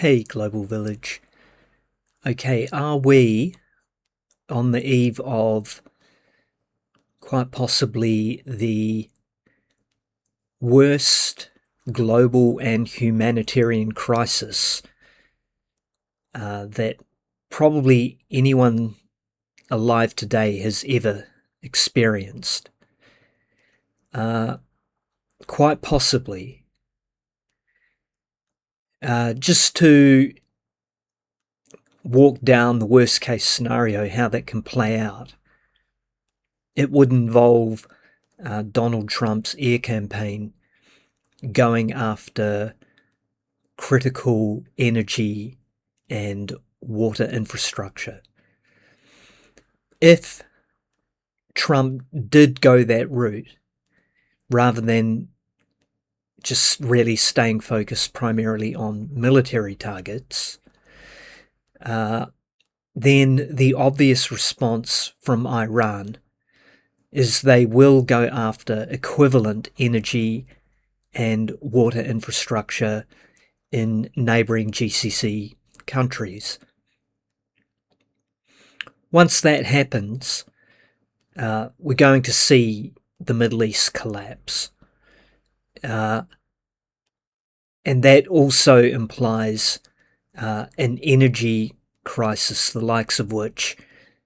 Hey, Global Village. Okay, are we on the eve of quite possibly the worst global and humanitarian crisis that probably anyone alive today has ever experienced? Quite possibly. Just to walk down the worst case scenario, how that can play out. It would involve Donald Trump's air campaign going after critical energy and water infrastructure. If Trump did go that route, rather than just really staying focused primarily on military targets, then the obvious response from Iran is they will go after equivalent energy and water infrastructure in neighbouring GCC countries. Once that happens, we're going to see the Middle East collapse. And that also implies an energy crisis, the likes of which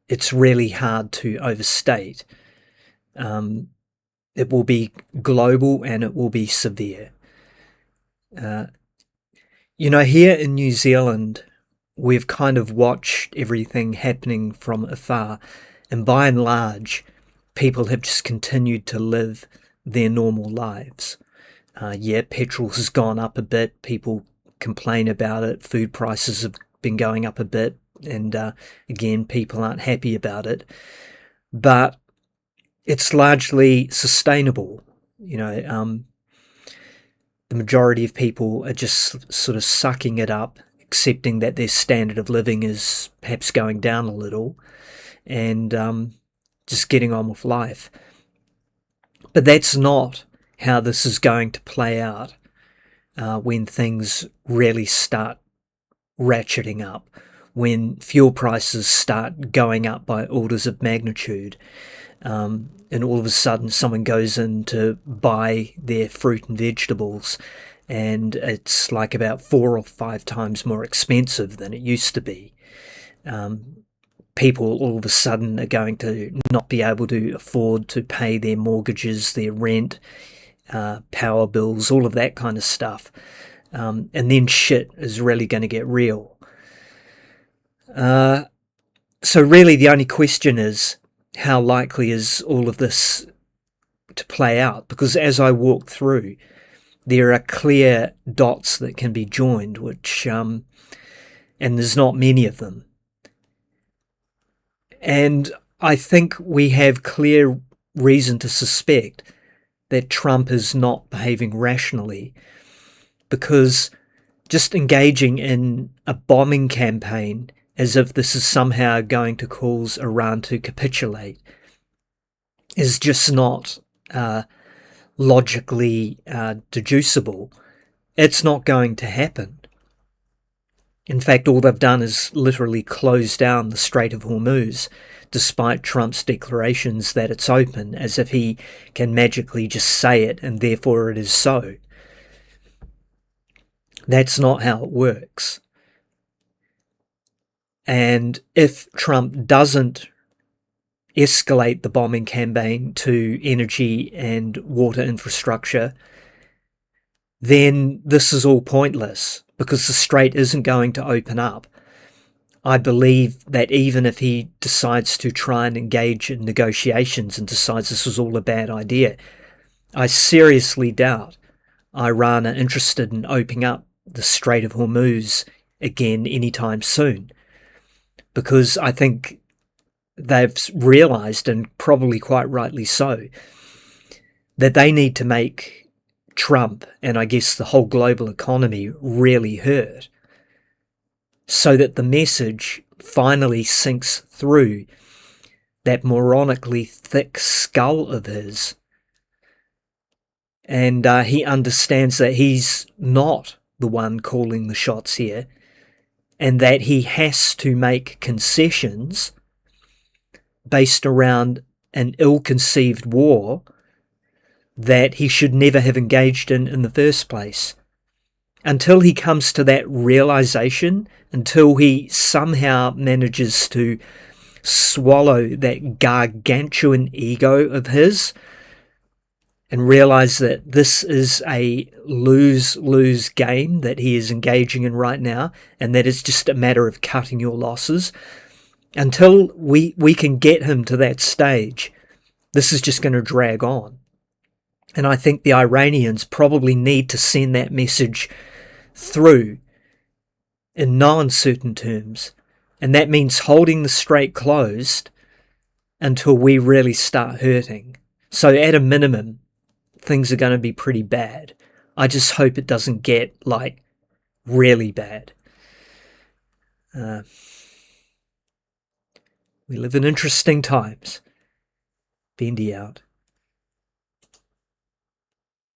it's really hard to overstate. It will be global and it will be severe. Here in New Zealand, we've kind of watched everything happening from afar, and by and large, people have just continued to live their normal lives. Petrol has gone up a bit, people complain about it, food prices have been going up a bit, and again, people aren't happy about it. But it's largely sustainable. The majority of people are just sort of sucking it up, accepting that their standard of living is perhaps going down a little, and just getting on with life. But that's not how this is going to play out when things really start ratcheting up, when fuel prices start going up by orders of magnitude, and all of a sudden someone goes in to buy their fruit and vegetables and it's like about 4 or 5 times more expensive than it used to be. People all of a sudden are going to not be able to afford to pay their mortgages, their rent, power bills, all of that kind of stuff. And then shit is really going to get real. So really the only question is, how likely is all of this to play out? Because as I walk through, there are clear dots that can be joined, which, and there's not many of them. And I think we have clear reason to suspect that Trump is not behaving rationally, because just engaging in a bombing campaign as if this is somehow going to cause Iran to capitulate is just not logically deducible. It's not going to happen. In fact, all they've done is literally close down the Strait of Hormuz, despite Trump's declarations that it's open, as if he can magically just say it and therefore it is so. That's not how it works. And if Trump doesn't escalate the bombing campaign to energy and water infrastructure, then this is all pointless, because the strait isn't going to open up. I believe that even if he decides to try and engage in negotiations and decides this was all a bad idea, I seriously doubt Iran are interested in opening up the Strait of Hormuz again anytime soon, because I think they've realised, and probably quite rightly so, that they need to make Trump and I guess the whole global economy really hurt, so that the message finally sinks through that moronically thick skull of his, and he understands that he's not the one calling the shots here. and that he has to make concessions based around an ill-conceived war that he should never have engaged in the first place. Until he comes to that realization, until he somehow manages to swallow that gargantuan ego of his and realize that this is a lose-lose game that he is engaging in right now, and that it's just a matter of cutting your losses, until we can get him to that stage, this is just going to drag on. And I think the Iranians probably need to send that message through in no uncertain terms. And that means holding the strait closed until we really start hurting. So at a minimum, things are going to be pretty bad. I just hope it doesn't get, like, really bad. We live in interesting times. Bendy out.